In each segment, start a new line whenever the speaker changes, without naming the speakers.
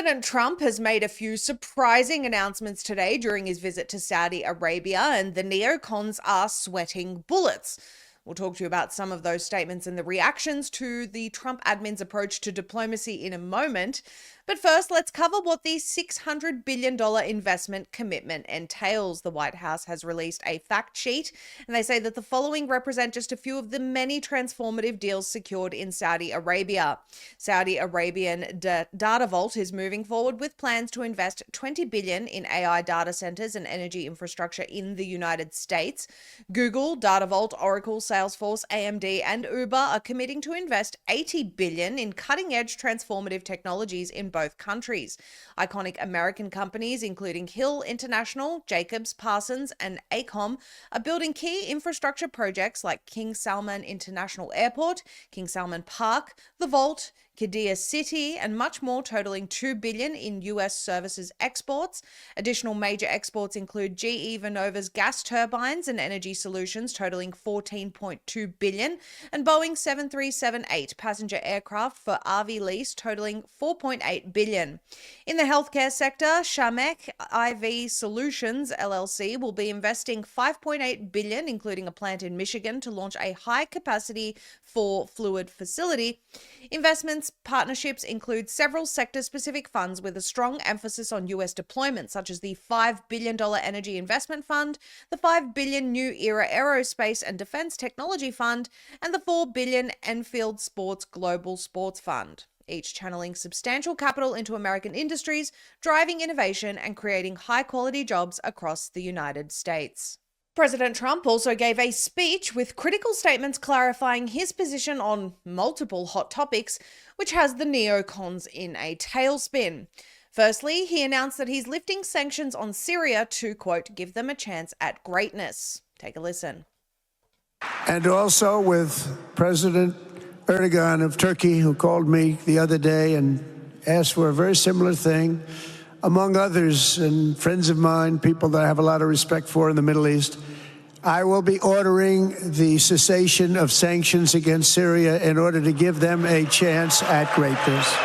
President Trump has made a few surprising announcements today during his visit to Saudi Arabia, and the neocons are sweating bullets. We'll talk to you about some of those statements and the reactions to the Trump admin's approach to diplomacy in a moment. But first, let's cover what the $600 billion investment commitment entails. The White House has released a fact sheet, and they say that the following represent just a few of the many transformative deals secured in Saudi Arabia. Saudi Arabian Data Vault is moving forward with plans to invest $20 billion in AI data centers and energy infrastructure in the United States. Google, Data Vault, Oracle, Salesforce, AMD, and Uber are committing to invest $80 billion in cutting-edge transformative technologies in both countries. Iconic American companies, including Hill International, Jacobs, Parsons, and AECOM, are building key infrastructure projects like King Salman International Airport, King Salman Park, The Vault, Qiddiya City, and much more, totaling $2 billion in U.S. services exports. Additional major exports include GE Vernova's gas turbines and energy solutions, totaling $14.2 billion, and Boeing 737-8 passenger aircraft for RV lease, totaling $4.8 billion. In the healthcare sector, Shamek IV Solutions LLC will be investing $5.8 billion, including a plant in Michigan, to launch a high-capacity fluid facility. Investments partnerships include several sector-specific funds with a strong emphasis on U.S. deployment, such as the $5 billion Energy Investment Fund, the $5 billion New Era Aerospace and Defense Technology Fund, and the $4 billion Enfield Sports Global Sports Fund, each channeling substantial capital into American industries, driving innovation and creating high-quality jobs across the United States. President Trump also gave a speech with critical statements clarifying his position on multiple hot topics, which has the neocons in a tailspin. Firstly, he announced that he's lifting sanctions on Syria to, quote, give them a chance at greatness. Take a listen.
And also with President Erdogan of Turkey, who called me the other day and asked for a very similar thing. Among others, and friends of mine, people that I have a lot of respect for in the Middle East, I will be ordering the cessation of sanctions against Syria in order to give them a chance at greatness.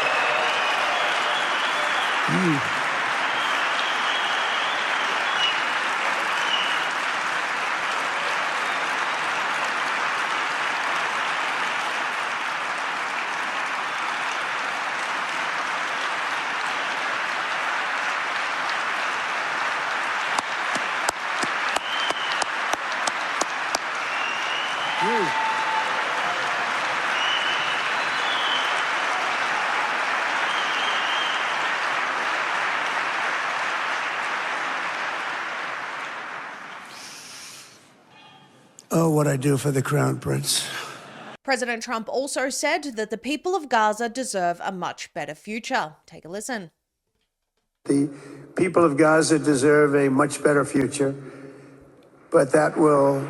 Oh, what I do for the Crown Prince.
President Trump also said that the people of Gaza deserve a much better future. Take a listen.
The people of Gaza deserve a much better future, but that will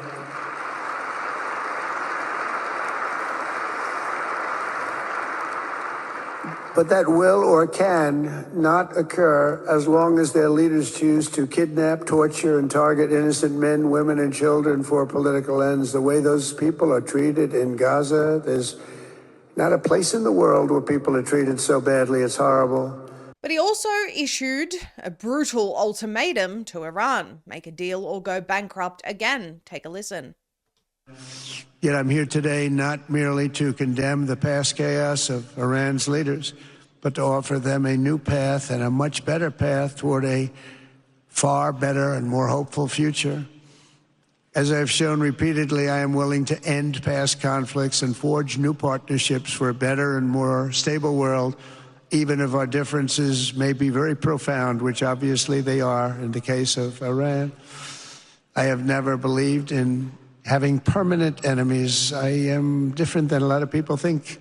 or can not occur as long as their leaders choose to kidnap, torture, and target innocent men, women, and children for political ends. The way those people are treated in Gaza, there's not a place in the world where people are treated so badly. It's horrible.
But he also issued a brutal ultimatum to Iran: make a deal or go bankrupt again. Take a listen.
Yet I'm here today not merely to condemn the past chaos of Iran's leaders, but to offer them a new path and a much better path toward a far better and more hopeful future. As I've shown repeatedly, I am willing to end past conflicts and forge new partnerships for a better and more stable world, even if our differences may be very profound, which obviously they are in the case of Iran. I have never believed in having permanent enemies. I am different than a lot of people think.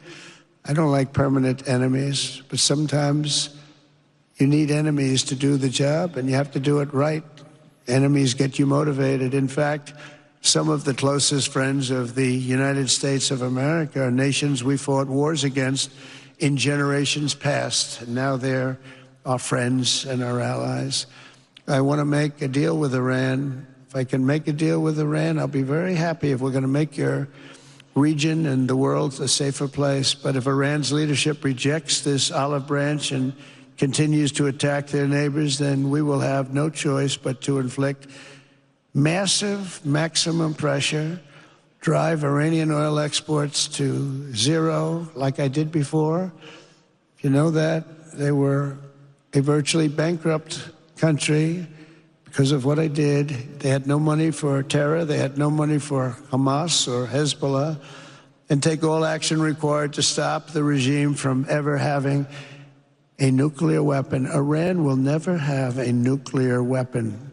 I don't like permanent enemies, but sometimes you need enemies to do the job, and you have to do it right. Enemies get you motivated. In fact, some of the closest friends of the United States of America are nations we fought wars against in generations past, and now they're our friends and our allies. I want to make a deal with Iran. If I can make a deal with Iran, I'll be very happy if we're going to make your region and the world a safer place. But if Iran's leadership rejects this olive branch and continues to attack their neighbors, then we will have no choice but to inflict massive maximum pressure, drive Iranian oil exports to zero like I did before. You know that they were a virtually bankrupt country because of what I did. They had no money for terror. They had no money for Hamas or Hezbollah, and take all action required to stop the regime from ever having a nuclear weapon. Iran will never have a nuclear weapon.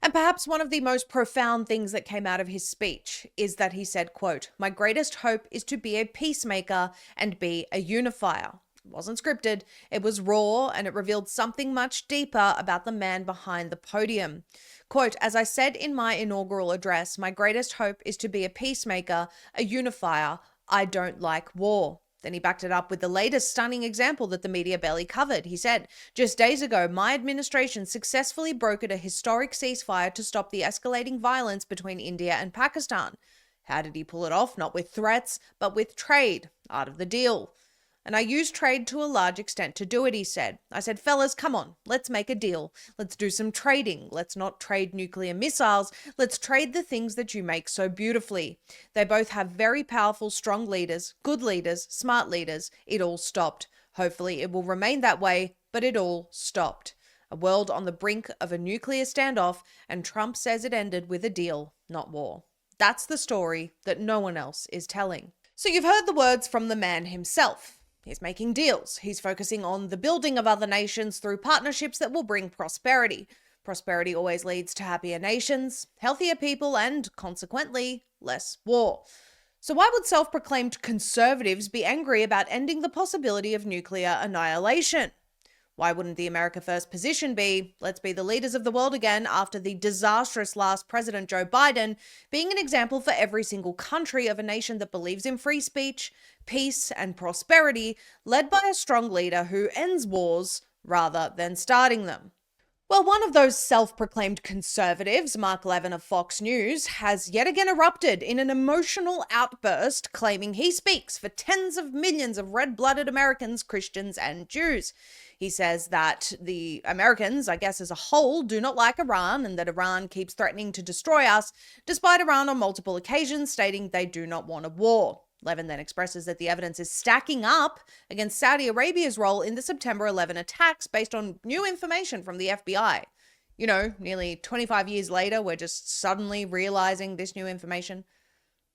And perhaps one of the most profound things that came out of his speech is that he said, quote, "My greatest hope is to be a peacemaker and be a unifier." It wasn't scripted, it was raw, and it revealed something much deeper about the man behind the podium. Quote, "As I said in my inaugural address, my greatest hope is to be a peacemaker, a unifier. I don't like war." Then he backed it up with the latest stunning example that the media barely covered. He said, "Just days ago, my administration successfully brokered a historic ceasefire to stop the escalating violence between India and Pakistan." How did he pull it off? Not with threats, but with trade. Art of the deal. "And I used trade to a large extent to do it," he said. "I said, fellas, come on, let's make a deal. Let's do some trading. Let's not trade nuclear missiles. Let's trade the things that you make so beautifully." They both have very powerful, strong leaders, good leaders, smart leaders. It all stopped. Hopefully it will remain that way, but it all stopped. A world on the brink of a nuclear standoff, and Trump says it ended with a deal, not war. That's the story that no one else is telling. So you've heard the words from the man himself. He's making deals. He's focusing on the building of other nations through partnerships that will bring prosperity. Prosperity always leads to happier nations, healthier people, and consequently, less war. So why would self-proclaimed conservatives be angry about ending the possibility of nuclear annihilation? Why wouldn't the America First position be, let's be the leaders of the world again, after the disastrous last President Joe Biden being an example for every single country of a nation that believes in free speech, peace, and prosperity, led by a strong leader who ends wars rather than starting them? Well, one of those self-proclaimed conservatives, Mark Levin of Fox News, has yet again erupted in an emotional outburst claiming he speaks for tens of millions of red-blooded Americans, Christians, and Jews. He says that the Americans, I guess as a whole, do not like Iran and that Iran keeps threatening to destroy us, despite Iran on multiple occasions stating they do not want a war. Levin then expresses that the evidence is stacking up against Saudi Arabia's role in the September 11 attacks based on new information from the FBI. You know, nearly 25 years later, we're just suddenly realizing this new information.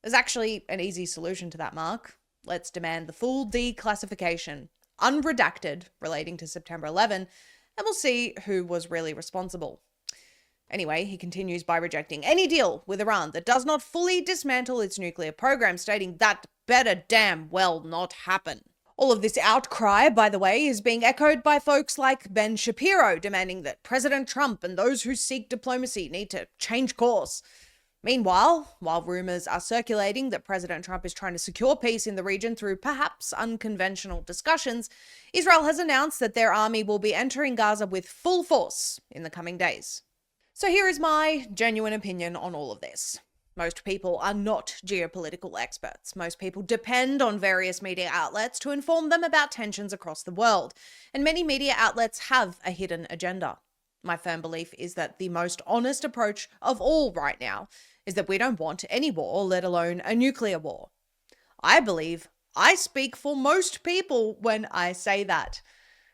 There's actually an easy solution to that, Mark. Let's demand the full declassification, unredacted, relating to September 11, and we'll see who was really responsible. Anyway, he continues by rejecting any deal with Iran that does not fully dismantle its nuclear program, stating that better damn well not happen. All of this outcry, by the way, is being echoed by folks like Ben Shapiro, demanding that President Trump and those who seek diplomacy need to change course. Meanwhile, while rumors are circulating that President Trump is trying to secure peace in the region through perhaps unconventional discussions, Israel has announced that their army will be entering Gaza with full force in the coming days. So here is my genuine opinion on all of this. Most people are not geopolitical experts. Most people depend on various media outlets to inform them about tensions across the world, and many media outlets have a hidden agenda. My firm belief is that the most honest approach of all right now is that we don't want any war, let alone a nuclear war. I believe I speak for most people when I say that.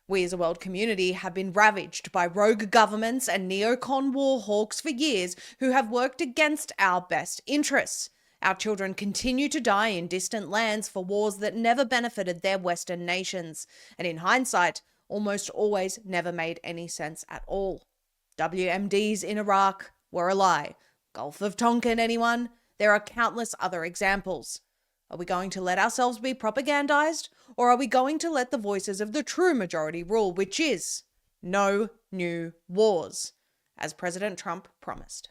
We as a world community have been ravaged by rogue governments and neocon war hawks for years who have worked against our best interests. Our children continue to die in distant lands for wars that never benefited their Western nations, and in hindsight, almost always never made any sense at all. WMDs in Iraq were a lie. Gulf of Tonkin, anyone? There are countless other examples. Are we going to let ourselves be propagandized, or are we going to let the voices of the true majority rule, which is no new wars, as President Trump promised?